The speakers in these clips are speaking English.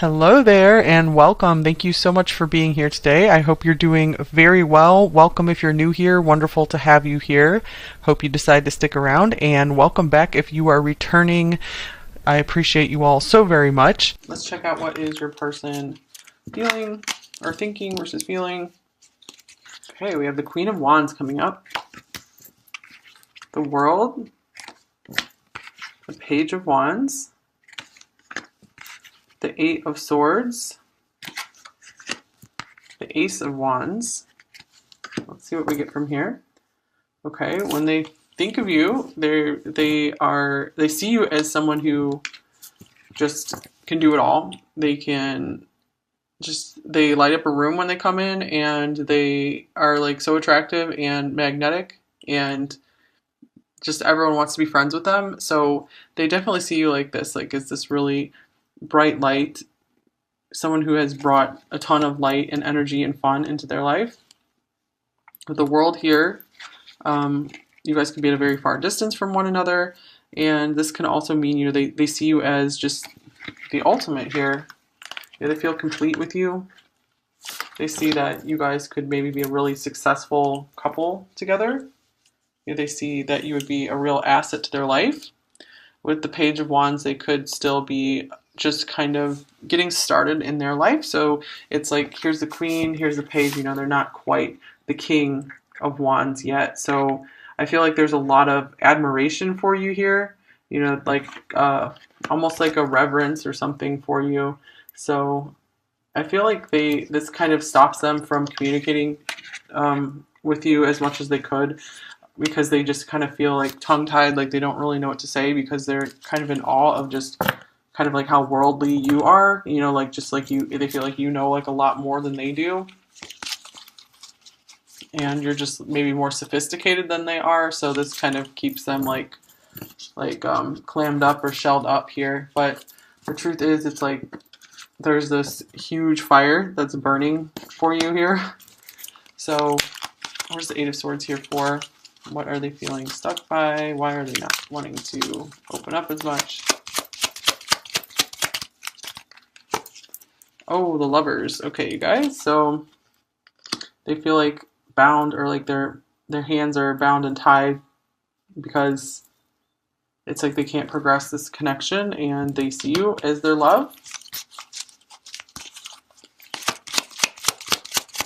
Hello there and welcome. Thank you so much for being here today. I hope you're doing very well. Welcome if you're new here. Wonderful to have you here. Hope you decide to stick around, and welcome back if you are returning. I appreciate you all so very much. Let's check out what is your person feeling or thinking versus feeling. Okay, we have the Queen of Wands coming up, the World, the Page of Wands, the Eight of Swords, the Ace of Wands. Let's see what we get from here. Okay, when they think of you, they see you as someone who just can do it all. They light up a room when they come in, and they are like so attractive and magnetic, and just everyone wants to be friends with them. So they definitely see you like this, like it's this really bright light, someone who has brought a ton of light and energy and fun into their life. With the World here, you guys can be at a very far distance from one another, and this can also mean they see you as just the ultimate here. They feel complete with you. They see that you guys could maybe be a really successful couple together. They see that you would be a real asset to their life. With the Page of Wands, they could still be just kind of getting started in their life. So it's like, here's the Queen, here's the Page, they're not quite the King of Wands yet. So I feel like there's a lot of admiration for you here, like almost like a reverence or something for you. So I feel like this kind of stops them from communicating with you as much as they could, because they just kind of feel like tongue-tied, like they don't really know what to say, because they're kind of in awe of just kind of like how worldly you are, like just like they feel like like a lot more than they do. And you're just maybe more sophisticated than they are, so this kind of keeps them like clammed up or shelled up here. But the truth is, it's like there's this huge fire that's burning for you here. So where's the Eight of Swords here for? What are they feeling stuck by? Why are they not wanting to open up as much? Oh, the Lovers. Okay, you guys. So they feel like bound, or like their hands are bound and tied, because it's like they can't progress this connection, and they see you as their love.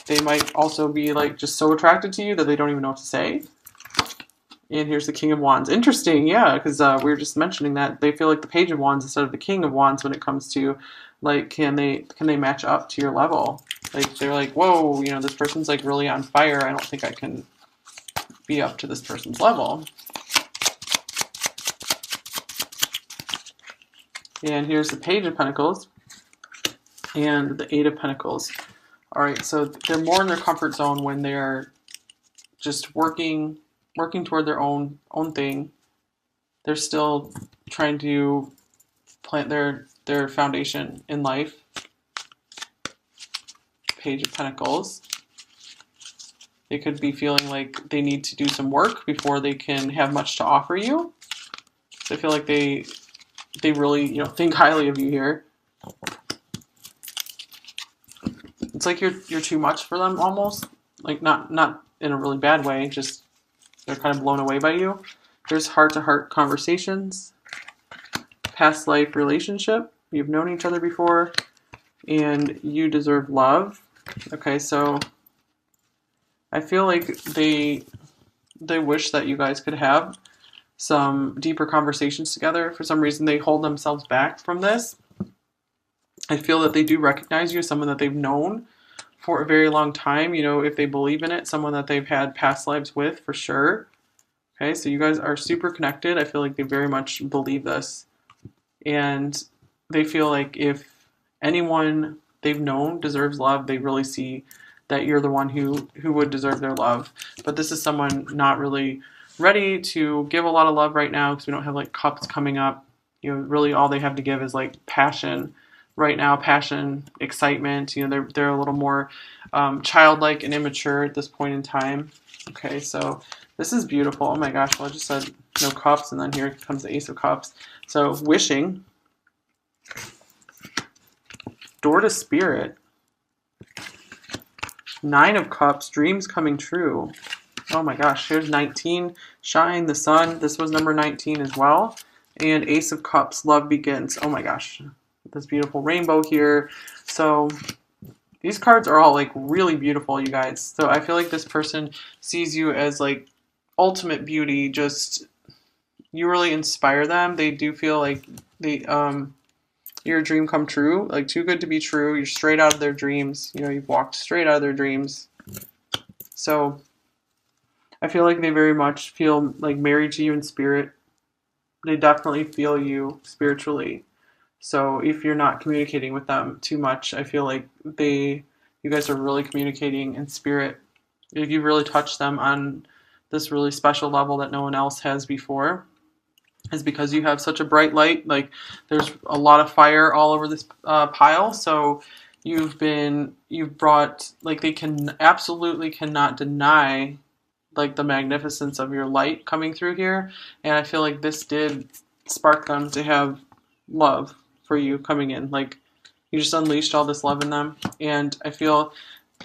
They might also be like just so attracted to you that they don't even know what to say. And here's the King of Wands. Interesting, yeah, because we were just mentioning that they feel like the Page of Wands instead of the King of Wands when it comes to like, can they match up to your level? Like they're like, whoa, this person's like really on fire. I don't think I can be up to this person's level. And here's the Page of Pentacles and the Eight of Pentacles. All right, so they're more in their comfort zone when they're just working toward their own thing. They're still trying to plant their foundation in life. Page of Pentacles. They could be feeling like they need to do some work before they can have much to offer you. So I feel like they really think highly of you here. It's like you're too much for them almost. Like not in a really bad way, just they're kind of blown away by you. There's heart-to-heart conversations, past life relationship. You've known each other before, and you deserve love. Okay, so I feel like they wish that you guys could have some deeper conversations together. For some reason, they hold themselves back from this. I feel that they do recognize you as someone that they've known for a very long time. If they believe in it, someone that they've had past lives with for sure. Okay, so you guys are super connected. I feel like they very much believe this. And they feel like if anyone they've known deserves love, they really see that you're the one who would deserve their love. But this is someone not really ready to give a lot of love right now, because we don't have like cups coming up. Really all they have to give is like passion right now, passion, excitement. They're a little more childlike and immature at this point in time. Okay, so this is beautiful. Oh my gosh, well, I just said no cups, and then here comes the Ace of Cups. So wishing. Door to Spirit. Nine of Cups, dreams coming true. Oh my gosh, here's 19. Shine, the sun. This was number 19 as well. And Ace of Cups, love begins. Oh my gosh, this beautiful rainbow here. So these cards are all like really beautiful, you guys. So I feel like this person sees you as like ultimate beauty. Just, you really inspire them. They do feel like you're a dream come true, like too good to be true. You're straight out of their dreams. You know, you've walked straight out of their dreams. So I feel like they very much feel like married to you in spirit. They definitely feel you spiritually. So if you're not communicating with them too much, I feel like you guys are really communicating in spirit. If you really touch them on this really special level that no one else has before, is because you have such a bright light. Like there's a lot of fire all over this pile. So you've brought, like, they absolutely cannot deny like the magnificence of your light coming through here. And I feel like this did spark them to have love for you coming in. Like you just unleashed all this love in them. And I feel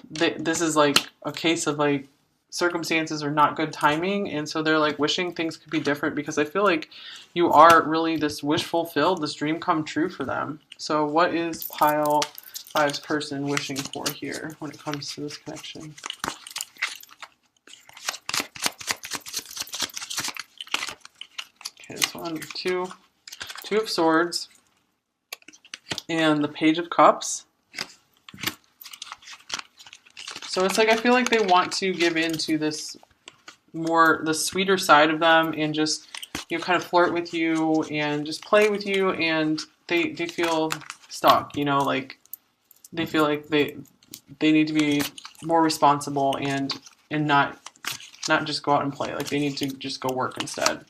that this is like a case of like circumstances are not good timing, and so they're like wishing things could be different, because I feel like you are really this wish fulfilled, this dream come true for them. So what is pile 5's person wishing for here when it comes to this connection? Okay, this one, two of Swords, and the Page of Cups. So it's like, I feel like they want to give into this more, the sweeter side of them, and just, you know, kind of flirt with you and just play with you, and they feel stuck, you know, like they feel like they need to be more responsible and not just go out and play. Like they need to just go work instead.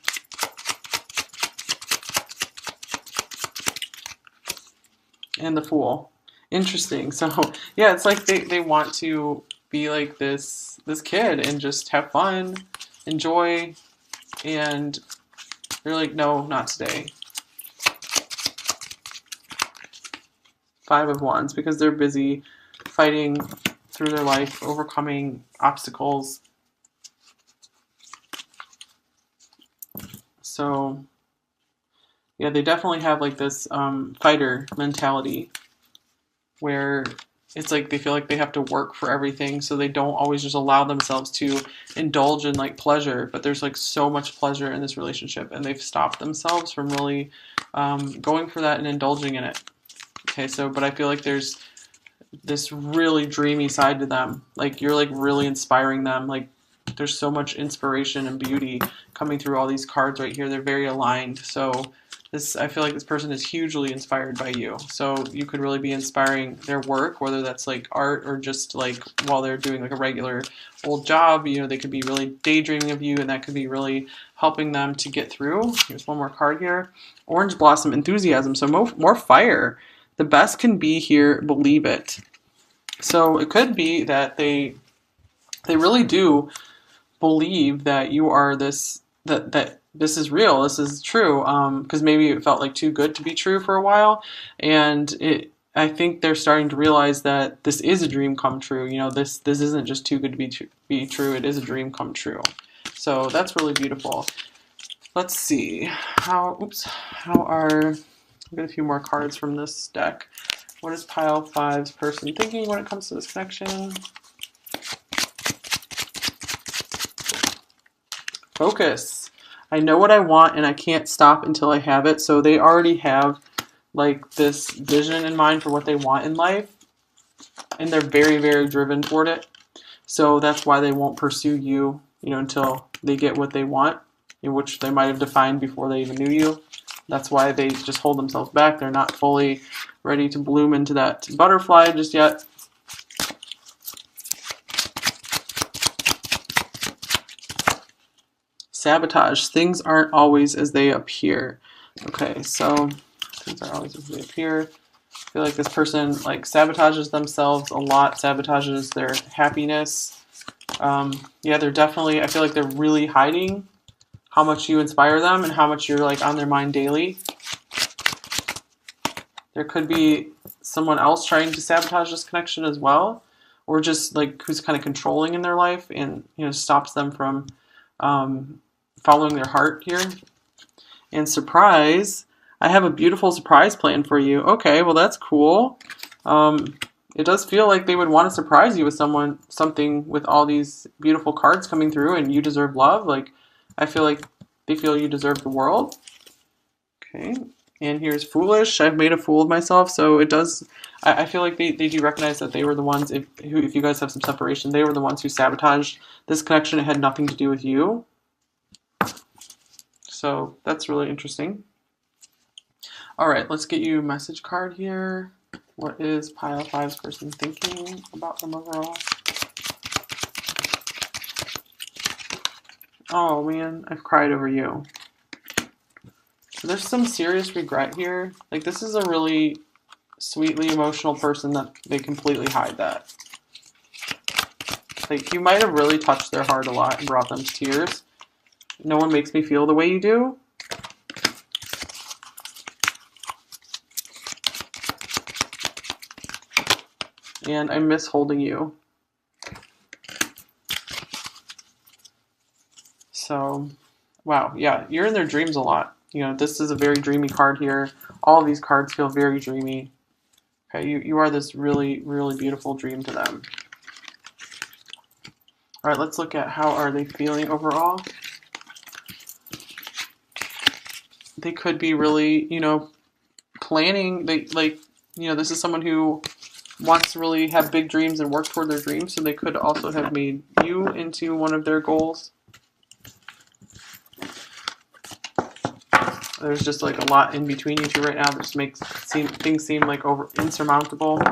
And the Fool. Interesting. So yeah, it's like they want to be like this kid and just have fun, enjoy, and they're like, no, not today. 5 of Wands, because they're busy fighting through their life, overcoming obstacles. So yeah, they definitely have like this fighter mentality, where it's like they feel like they have to work for everything, so they don't always just allow themselves to indulge in like pleasure. But there's like so much pleasure in this relationship, and they've stopped themselves from really going for that and indulging in it. Okay, so but I feel like there's this really dreamy side to them. Like you're like really inspiring them. Like there's so much inspiration and beauty coming through all these cards right here. They're very aligned. So I feel like this person is hugely inspired by you. So you could really be inspiring their work, whether that's like art or just like while they're doing like a regular old job. You know, they could be really daydreaming of you, and that could be really helping them to get through. Here's one more card here. Orange Blossom, Enthusiasm. So more fire. The best can be here, believe it. So it could be that they really do believe that you are this, that this is real, this is true, because maybe it felt like too good to be true for a while, and I think they're starting to realize that this is a dream come true. You know, this isn't just too good to be true. It is a dream come true. So that's really beautiful. Let's see how are, I'll get a few more cards from this deck. What is pile 5's person thinking when it comes to this connection? Focus. I know what I want and I can't stop until I have it. So they already have like this vision in mind for what they want in life, and they're very, very driven toward it. So that's why they won't pursue you, you know, until they get what they want, which they might have defined before they even knew you. That's why they just hold themselves back. They're not fully ready to bloom into that butterfly just yet. Sabotage. Things aren't always as they appear. Okay, so things aren't always as they appear. I feel like this person like sabotages themselves a lot, sabotages their happiness. Yeah, they're definitely, I feel like they're really hiding how much you inspire them and how much you're like on their mind daily. There could be someone else trying to sabotage this connection as well, or just like who's kind of controlling in their life and stops them from following their heart here. And surprise, I have a beautiful surprise plan for you. Okay, well that's cool. It does feel like they would want to surprise you with something with all these beautiful cards coming through, and you deserve love. Like, I feel like they feel you deserve the world. Okay, and here's foolish. I've made a fool of myself, so it does. I feel like they do recognize that they were the ones. If you guys have some separation, they were the ones who sabotaged this connection. It had nothing to do with you. So that's really interesting. All right, let's get you a message card here. What is pile 5's person thinking about them overall? Oh man, I've cried over you. There's some serious regret here. Like, this is a really sweetly emotional person that they completely hide that. Like, you might have really touched their heart a lot and brought them to tears. No one makes me feel the way you do. And I miss holding you. So, wow, yeah, you're in their dreams a lot. This is a very dreamy card here. All of these cards feel very dreamy. Okay, you are this really, really beautiful dream to them. All right, let's look at how are they feeling overall. They could be really, planning. This is someone who wants to really have big dreams and work toward their dreams, so they could also have made you into one of their goals. There's just like a lot in between you two right now that just makes things seem like insurmountable.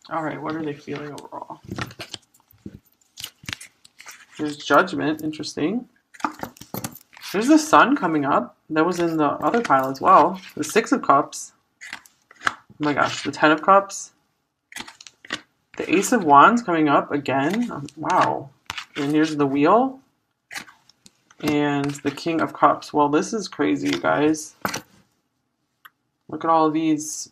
All right, what are they feeling overall? There's Judgment, interesting. There's the Sun coming up. That was in the other pile as well. The 6 of Cups. Oh my gosh, the 10 of Cups. The Ace of Wands coming up again. Wow. And here's the Wheel. And the King of Cups. Well, this is crazy, you guys. Look at all of these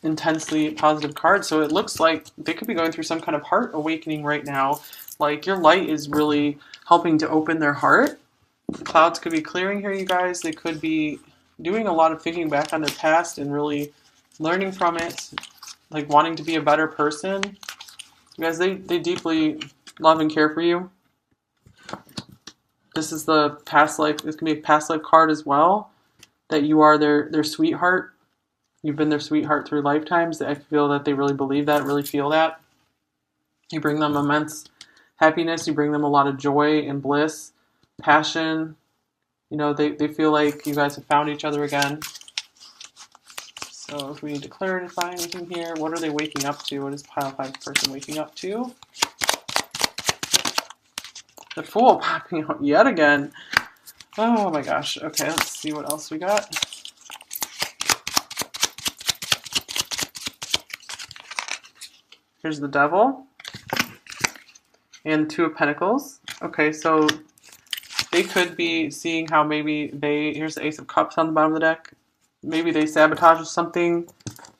intensely positive cards. So it looks like they could be going through some kind of heart awakening right now. Like, your light is really helping to open their heart. The clouds could be clearing here, you guys. They could be doing a lot of thinking back on their past and really learning from it. Like, wanting to be a better person. You guys, they deeply love and care for you. This is the past life. This can be a past life card as well. That you are their sweetheart. You've been their sweetheart through lifetimes. I feel that they really believe that, really feel that. You bring them immense happiness. You bring them a lot of joy and bliss, passion. They feel like you guys have found each other again. So if we need to clarify anything here, what are they waking up to? What is pile 5 person waking up to? The Fool popping out yet again. Oh my gosh. Okay, let's see what else we got. Here's the Devil. And 2 of Pentacles. Okay, so they could be seeing how maybe here's the Ace of Cups on the bottom of the deck. Maybe they sabotage something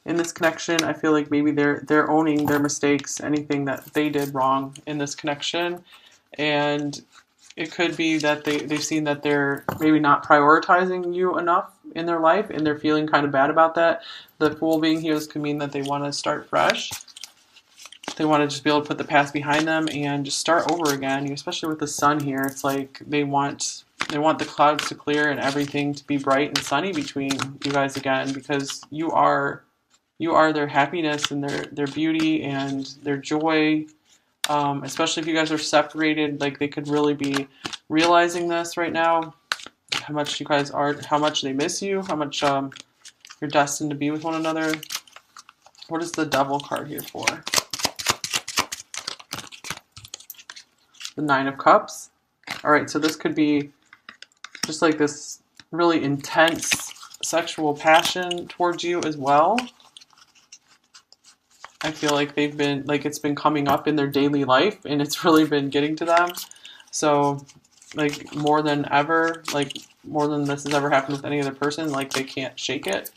in this connection. I feel like maybe they're owning their mistakes, anything that they did wrong in this connection. And it could be that they've seen that they're maybe not prioritizing you enough in their life, and they're feeling kind of bad about that. The Fool being here, this could mean that they want to start fresh. They want to just be able to put the past behind them and just start over again. Especially with the Sun here, it's like they want the clouds to clear and everything to be bright and sunny between you guys again, because you are their happiness and their beauty and their joy. Especially if you guys are separated, like, they could really be realizing this right now, how much you guys are, how much they miss you, how much you're destined to be with one another. What is the Devil card here for? The 9 of Cups. All right, so this could be just like this really intense sexual passion towards you as well. I feel like it's been coming up in their daily life, and it's really been getting to them. So, like, more than ever, like, more than this has ever happened with any other person. Like they can't shake it.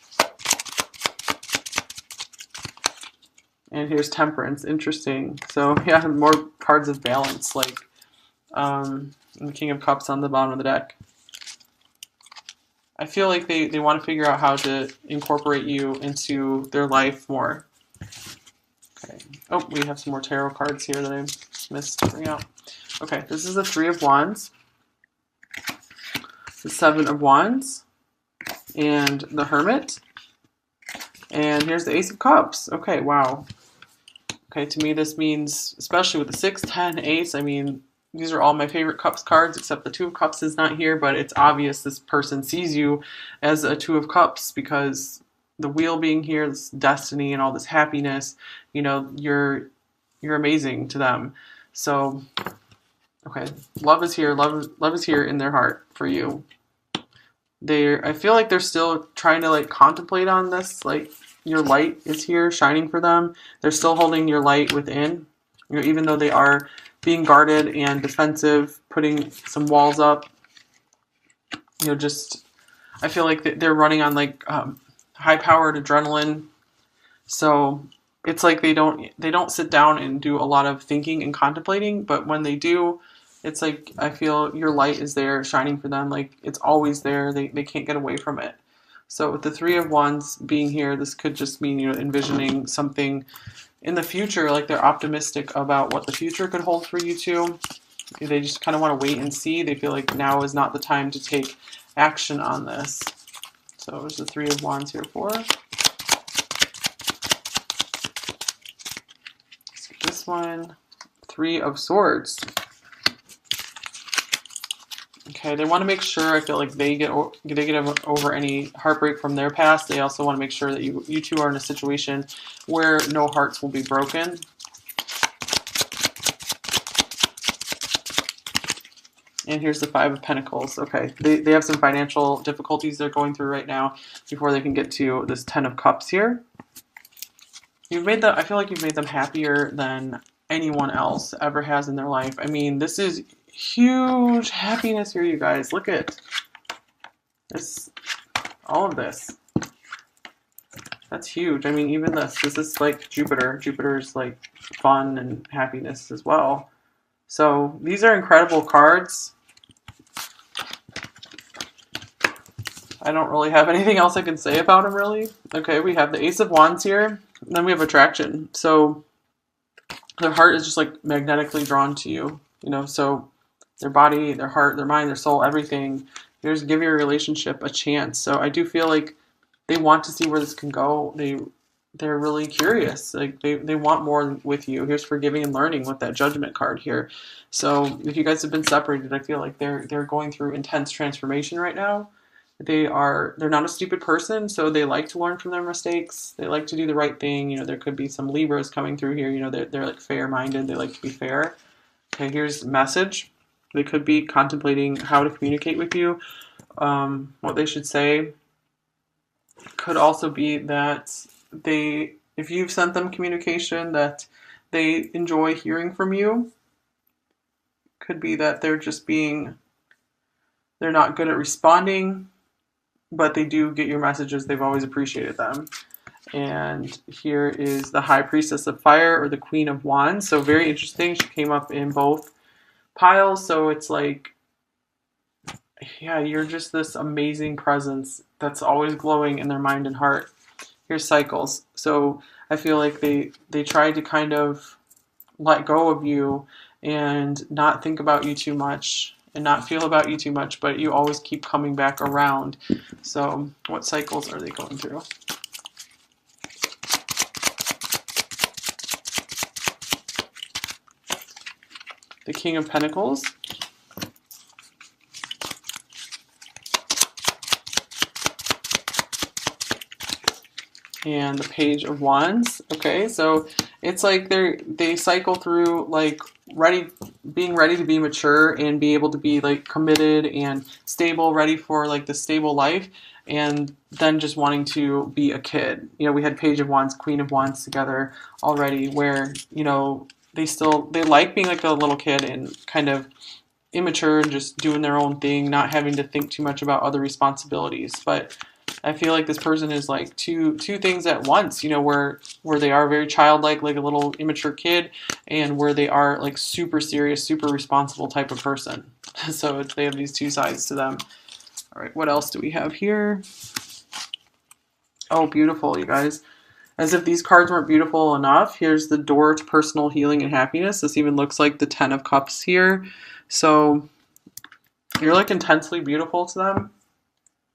And here's Temperance. Interesting. So yeah, more cards of balance, like and the King of Cups on the bottom of the deck. I feel like they want to figure out how to incorporate you into their life more. Okay. Oh, we have some more tarot cards here that I missed to bring out. Okay, this is the Three of Wands, the Seven of Wands, and the Hermit. And here's the Ace of Cups. Okay, wow. Okay, to me this means, especially with the 6, 10, Ace, I mean, these are all my favorite Cups cards, except the Two of Cups is not here, but it's obvious this person sees you as a Two of Cups because the Wheel being here, this destiny and all this happiness, you know, you're amazing to them. So, okay, love is here. Love is here in their heart for you. I feel like they're still trying to like contemplate on this, like your light is here shining for them. They're still holding your light within, you know, even though they are being guarded and defensive, putting some walls up. You know, just I feel like they're running on like high-powered adrenaline. So it's like they don't sit down and do a lot of thinking and contemplating, but when they do, it's like I feel your light is there shining for them. Like it's always there. They can't get away from it. So with the Three of Wands being here, this could just mean, you know, envisioning something in the future, like they're optimistic about what the future could hold for you two. They just kind of want to wait and see. They feel like now is not the time to take action on this. So there's the Three of Wands here for. Let's get this one. Three of Swords. Okay, they want to make sure, I feel like they get over any heartbreak from their past. They also want to make sure that you two are in a situation where no hearts will be broken. And here's the Five of Pentacles. Okay, they have some financial difficulties they're going through right now before they can get to this Ten of Cups here. I feel like you've made them happier than anyone else ever has in their life. I mean, this is huge happiness here, you guys. Look at this, all of this. That's huge. I mean, even this is like Jupiter. Jupiter's like fun and happiness as well. So these are incredible cards. I don't really have anything else I can say about them, really. Okay, we have the Ace of Wands here. And then we have Attraction. So their heart is just like magnetically drawn to you. You know, so their body, their heart, their mind, their soul, everything. You just give your relationship a chance. So I do feel like they want to see where this can go. They're really curious. Like they want more with you. Here's Forgiving and Learning with that Judgment card here. So if you guys have been separated, I feel like they're going through intense transformation right now. They're not a stupid person, so they like to learn from their mistakes. They like to do the right thing. You know, there could be some Libras coming through here. You know, they're like fair-minded. They like to be fair. Okay, here's message. They could be contemplating how to communicate with you, what they should say. Could also be that if you've sent them communication, that they enjoy hearing from you. Could be that they're not good at responding, but they do get your messages. They've always appreciated them. And here is the High Priestess of Fire, or the Queen of Wands. So very interesting. She came up in both piles. So it's like, yeah, you're just this amazing presence that's always glowing in their mind and heart. Here's Cycles. So I feel like they tried to kind of let go of you and not think about you too much and not feel about you too much, but you always keep coming back around. So what cycles are they going through? The King of Pentacles. And the Page of Wands. Okay, so it's like they cycle through like being ready to be mature and be able to be like committed and stable, ready for like the stable life, and then just wanting to be a kid. You know, we had Page of Wands, Queen of Wands together already, where, you know, they like being like a little kid and kind of immature and just doing their own thing, not having to think too much about other responsibilities. But I feel like this person is like two things at once, you know, where they are very childlike, like a little immature kid, and where they are like super serious, super responsible type of person. So they have these two sides to them. All right, what else do we have here? Oh, beautiful, you guys. As if these cards weren't beautiful enough, here's the door to personal healing and happiness. This even looks like the 10 of Cups here. So you're like intensely beautiful to them,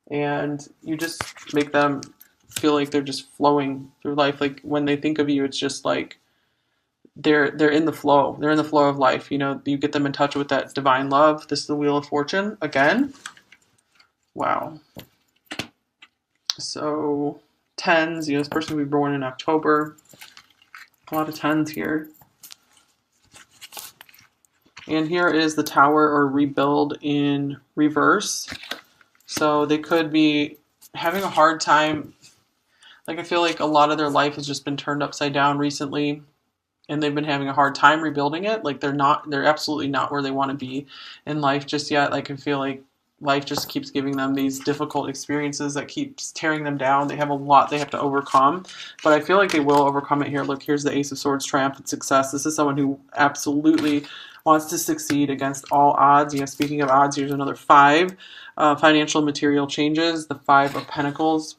and you just make them feel like they're just flowing through life. Like when they think of you, it's just like they're in the flow. They're in the flow of life. You know, you get them in touch with that divine love. This is the Wheel of Fortune again. Wow. So tens, you know, this person will be born in October. A lot of tens here. And here is the Tower, or rebuild, in reverse. So they could be having a hard time. Like I feel like a lot of their life has just been turned upside down recently, and they've been having a hard time rebuilding it. Like they're absolutely not where they want to be in life just yet. Like I feel like life just keeps giving them these difficult experiences that keeps tearing them down. They have a lot they have to overcome, but I feel like they will overcome it here. Look, here's the Ace of Swords, triumphant success. This is someone who absolutely wants to succeed against all odds. You know, speaking of odds, here's another 5. Financial material changes, the 5 of Pentacles.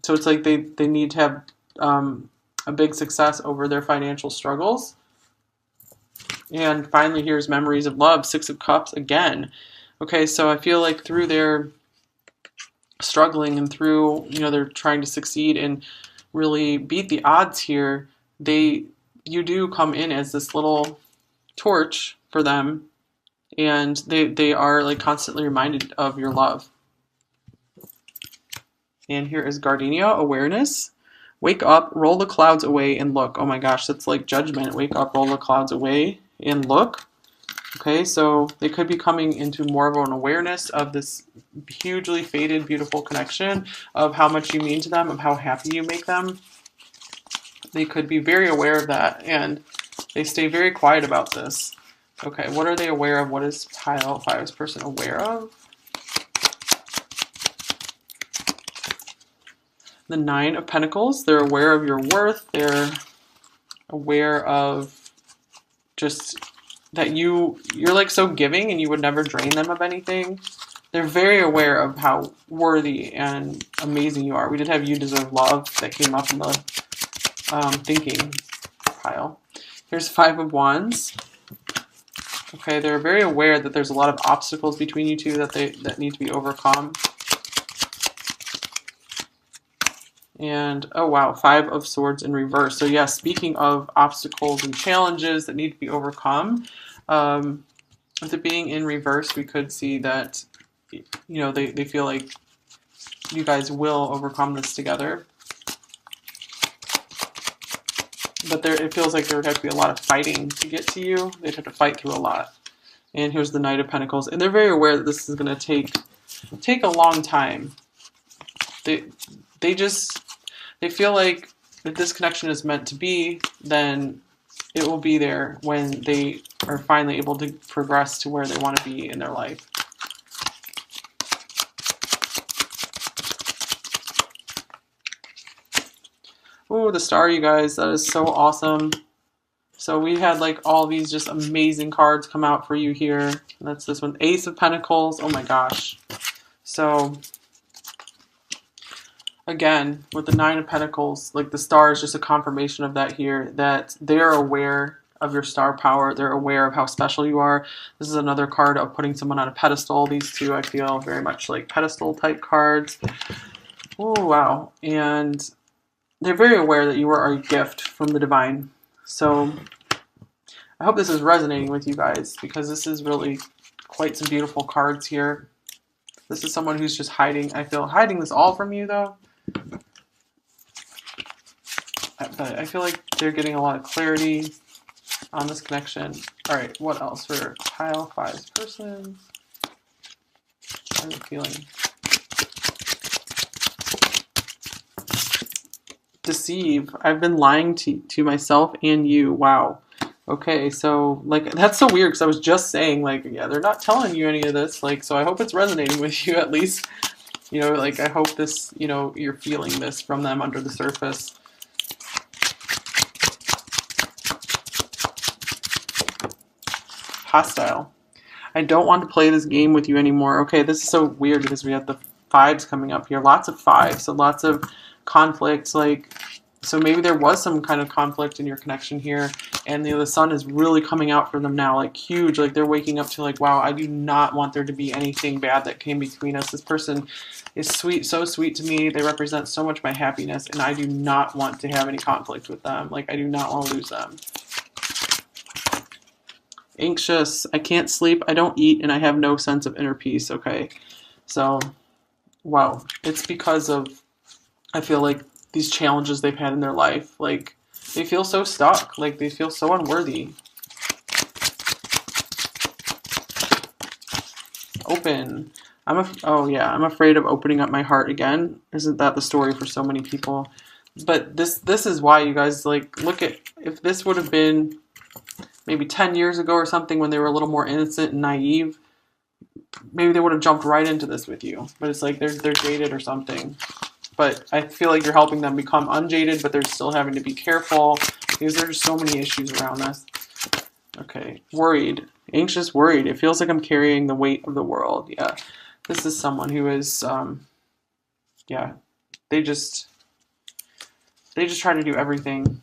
So it's like they need to have a big success over their financial struggles. And finally, here's memories of love, 6 of Cups again. Okay, so I feel like through their struggling and through, you know, they're trying to succeed and really beat the odds here, you do come in as this little torch for them, and they are like constantly reminded of your love. And here is Gardenia, awareness. Wake up, roll the clouds away, and look. Oh my gosh, that's like judgment. Wake up, roll the clouds away, and look. Okay, so they could be coming into more of an awareness of this hugely faded, beautiful connection, of how much you mean to them, of how happy you make them. They could be very aware of that, and they stay very quiet about this. Okay, what are they aware of? What is Pile 5's person aware of? The 9 of Pentacles. They're aware of your worth. They're aware of just that you're like so giving and you would never drain them of anything. They're very aware of how worthy and amazing you are. We did have You Deserve Love that came up in the thinking pile. Here's 5 of Wands. Okay, they're very aware that there's a lot of obstacles between you two that need to be overcome. And, oh wow, 5 of Swords in reverse. So yeah, speaking of obstacles and challenges that need to be overcome, with it being in reverse, we could see that, you know, they feel like you guys will overcome this together. But it feels like there would have to be a lot of fighting to get to you. They'd have to fight through a lot. And here's the Knight of Pentacles. And they're very aware that this is going to take a long time. They feel like if this connection is meant to be, then it will be there when they are finally able to progress to where they want to be in their life. Oh, the Star, you guys. That is so awesome. So we had like all these just amazing cards come out for you here. That's this one. Ace of Pentacles. Oh my gosh. So again, with the 9 of Pentacles, like the Star is just a confirmation of that here, that they're aware of your star power. They're aware of how special you are. This is another card of putting someone on a pedestal. These two, I feel, very much like pedestal type cards. Oh, wow. And they're very aware that you are a gift from the divine. So I hope this is resonating with you guys, because this is really quite some beautiful cards here. This is someone who's just hiding this all from you, though. But I feel like they're getting a lot of clarity on this connection. All right, what else for Pile 5's person? I'm feeling deceive. I've been lying to myself and you. Wow. Okay, so like that's so weird because I was just saying like yeah, they're not telling you any of this. Like so I hope it's resonating with you at least. You know, like I hope this, you know, you're feeling this from them under the surface. Hostile. I don't want to play this game with you anymore. Okay, this is so weird because we have the fives coming up here. Lots of fives, so lots of conflicts. Like, so maybe there was some kind of conflict in your connection here, and the sun is really coming out for them now, like huge. Like they're waking up to like, wow, I do not want there to be anything bad that came between us. This person is sweet, so sweet to me. They represent so much my happiness, and I do not want to have any conflict with them. Like I do not want to lose them. Anxious, I can't sleep, I don't eat, and I have no sense of inner peace. Okay, so, wow, it's because of, I feel like, these challenges they've had in their life. Like, they feel so stuck, like, they feel so unworthy. Open. Oh yeah, I'm afraid of opening up my heart again. Isn't that the story for so many people? But this is why, you guys, like, look at, if this would have been maybe 10 years ago or something when they were a little more innocent and naive, maybe they would have jumped right into this with you. But it's like they're jaded or something. But I feel like you're helping them become unjaded, but they're still having to be careful because there's so many issues around this. Okay, worried. Anxious, worried. It feels like I'm carrying the weight of the world. Yeah, this is someone who is, yeah, they just try to do everything,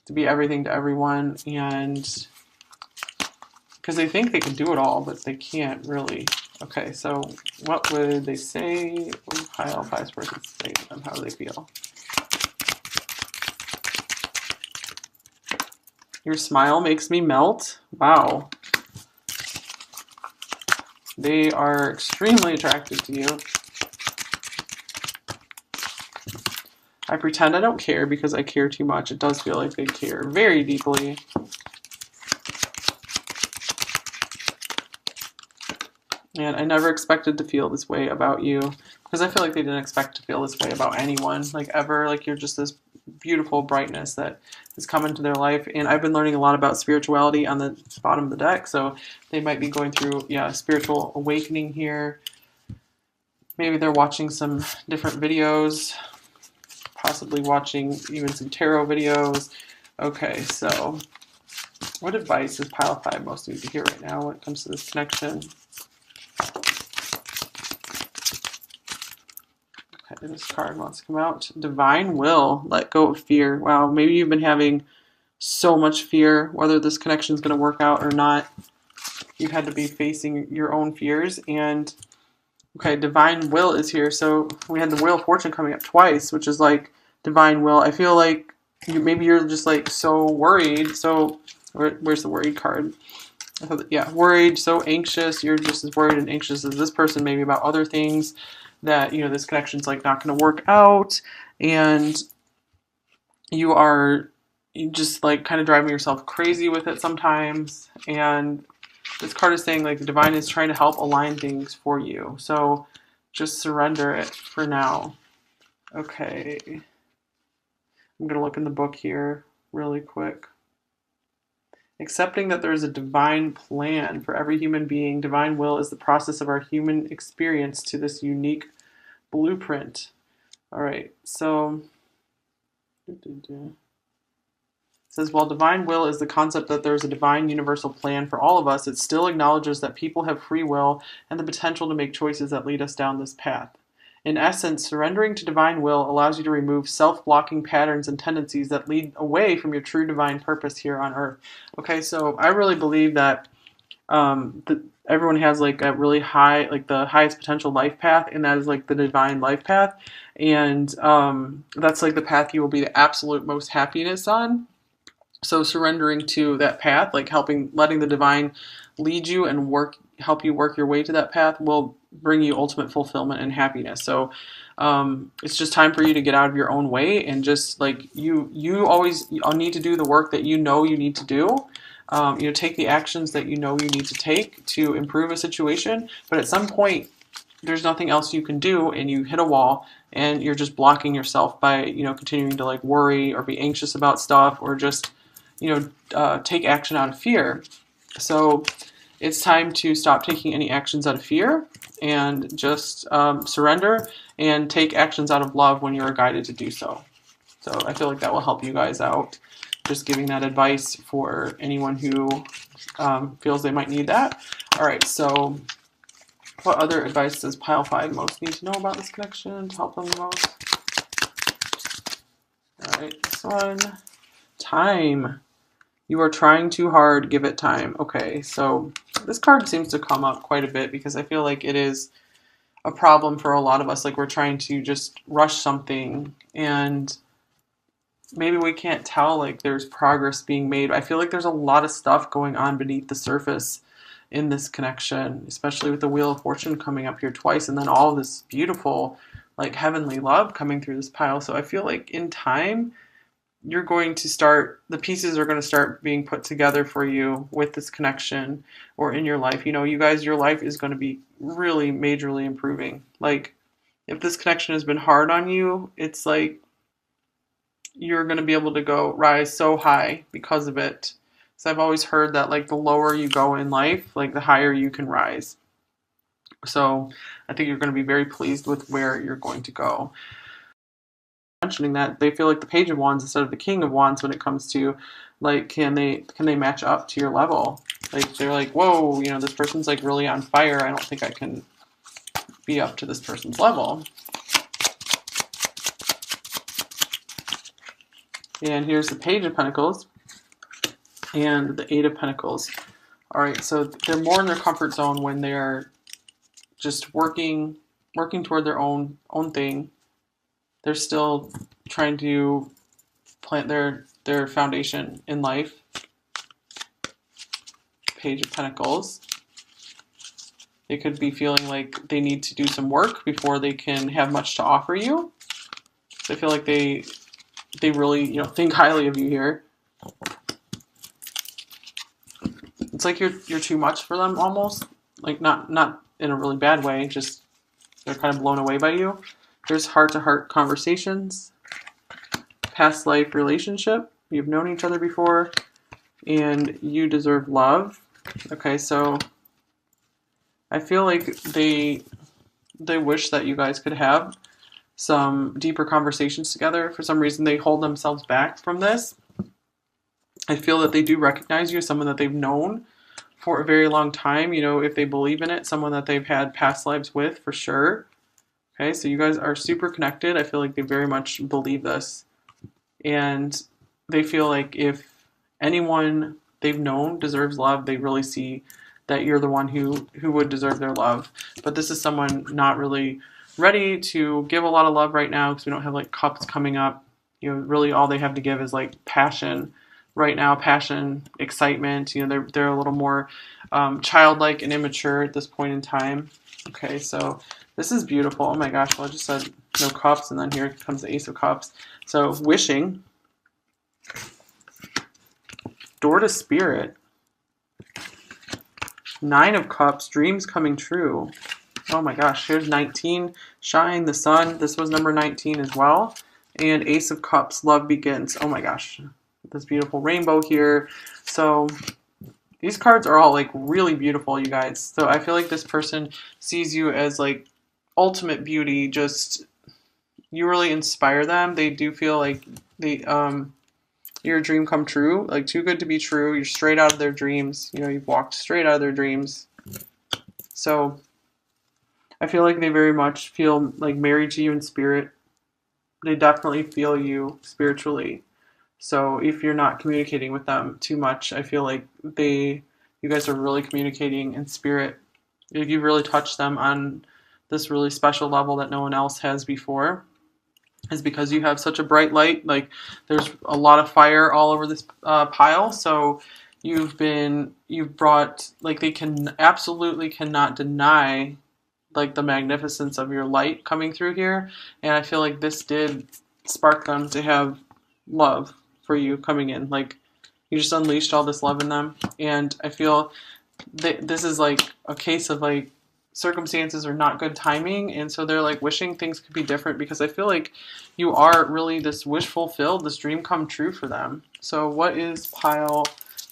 to be everything to everyone, and because they think they can do it all, but they can't really. Okay, so what would they say? What would pile five persons say to them? How do they feel? Your smile makes me melt. Wow. They are extremely attracted to you. I pretend I don't care because I care too much. It does feel like they care very deeply. And I never expected to feel this way about you, because I feel like they didn't expect to feel this way about anyone, like ever. Like you're just this beautiful brightness that has come into their life. And I've been learning a lot about spirituality on the bottom of the deck, so they might be going through, yeah, spiritual awakening here. Maybe they're watching some different videos, possibly watching even some tarot videos. Okay, so what advice does pile 5 most need to hear right now when it comes to this connection? Okay, this card wants to come out. Divine will. Let go of fear. Wow, maybe you've been having so much fear, whether this connection is going to work out or not. You've had to be facing your own fears. And, okay, divine will is here. So we had the Wheel of Fortune coming up twice, which is like divine will. I feel like maybe you're just like so worried. So where's the worried card? I thought, yeah, worried, so anxious. You're just as worried and anxious as this person, maybe about other things, that, you know, this connection's like not going to work out, and you are just like kind of driving yourself crazy with it sometimes. And this card is saying like the divine is trying to help align things for you, so just surrender it for now. Okay, I'm going to look in the book here really quick. Accepting that there is a divine plan for every human being. Divine will is the process of our human experience to this unique blueprint. All right, so it says, while divine will is the concept that there is a divine universal plan for all of us, it still acknowledges that people have free will and the potential to make choices that lead us down this path. In essence, surrendering to divine will allows you to remove self-blocking patterns and tendencies that lead away from your true divine purpose here on Earth. Okay, so I really believe that everyone has like a really high, like the highest potential life path, and that is like the divine life path. And that's like the path you will be the absolute most happiness on. So surrendering to that path, like letting the divine lead you and help you work your way to that path, will bring you ultimate fulfillment and happiness. So it's just time for you to get out of your own way, and just like you always need to do the work that you know you need to do. Take the actions that you know you need to take to improve a situation. But at some point, there's nothing else you can do, and you hit a wall, and you're just blocking yourself by continuing to like worry or be anxious about stuff, or just take action out of fear. So it's time to stop taking any actions out of fear and just surrender and take actions out of love when you're guided to do so. So I feel like that will help you guys out. Just giving that advice for anyone who feels they might need that. All right, so what other advice does pile 5 most need to know about this connection to help them the most? All right, this one. Time. You are trying too hard, give it time. Okay, so this card seems to come up quite a bit because I feel like it is a problem for a lot of us. Like we're trying to just rush something and maybe we can't tell like there's progress being made. I feel like there's a lot of stuff going on beneath the surface in this connection, especially with the Wheel of Fortune coming up here twice and then all this beautiful like heavenly love coming through this pile. So I feel like in time, you're going to start, the pieces are going to start being put together for you with this connection or in your life. You guys, your life is going to be really majorly improving. Like if this connection has been hard on you, it's like you're going to be able to rise so high because of it. So I've always heard that like the lower you go in life, like the higher you can rise. So I think you're going to be very pleased with where you're going to go. Mentioning that they feel like the Page of Wands instead of the King of Wands when it comes to like can they match up to your level. Like they're like, whoa, this person's like really on fire. I don't think I can be up to this person's level. And here's the Page of Pentacles and the 8 of Pentacles. All right, so they're more in their comfort zone when they're just working toward their own thing. They're still trying to plant their foundation in life. Page of Pentacles. They could be feeling like they need to do some work before they can have much to offer you. So I feel like they really, think highly of you here. It's like you're too much for them almost. Like not in a really bad way, just they're kind of blown away by you. There's heart-to-heart conversations, past life relationship, you've known each other before, and you deserve love. Okay, so I feel like they wish that you guys could have some deeper conversations together. For some reason, they hold themselves back from this. I feel that they do recognize you as someone that they've known for a very long time. If they believe in it, someone that they've had past lives with for sure. Okay, so you guys are super connected. I feel like they very much believe this. And they feel like if anyone they've known deserves love, they really see that you're the one who would deserve their love. But this is someone not really ready to give a lot of love right now because we don't have like cups coming up. Really all they have to give is like passion right now, passion, excitement. They're a little more childlike and immature at this point in time. Okay, so this is beautiful. Oh my gosh, well I just said no cups and then here comes the Ace of Cups. So wishing, door to spirit, 9 of Cups, dreams coming true. Oh my gosh, here's 19, shine, the sun. This was number 19 as well. And Ace of Cups, love begins. Oh my gosh, this beautiful rainbow here. So these cards are all like really beautiful, you guys. So I feel like this person sees you as like ultimate beauty. Just you really inspire them. They do feel like you're a dream come true, like too good to be true. You're straight out of their dreams. You've walked straight out of their dreams. So I feel like they very much feel like married to you in spirit. They definitely feel you spiritually. So if you're not communicating with them too much, I feel like you guys are really communicating in spirit. If you really touch them on this really special level that no one else has before, is because you have such a bright light. Like there's a lot of fire all over this pile. So you've brought, like they absolutely cannot deny like the magnificence of your light coming through here. And I feel like this did spark them to have love for you coming in. Like you just unleashed all this love in them. And I feel that this is like a case of like circumstances are not good timing, and so they're like wishing things could be different, because I feel like you are really this wish fulfilled, this dream come true for them. So what is pile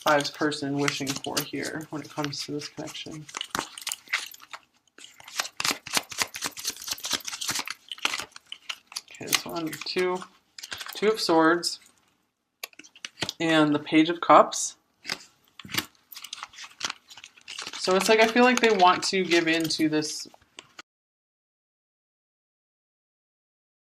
five's person wishing for here when it comes to this connection? Okay, this one, two of swords, and the page of cups. So it's like I feel like they want to give in to this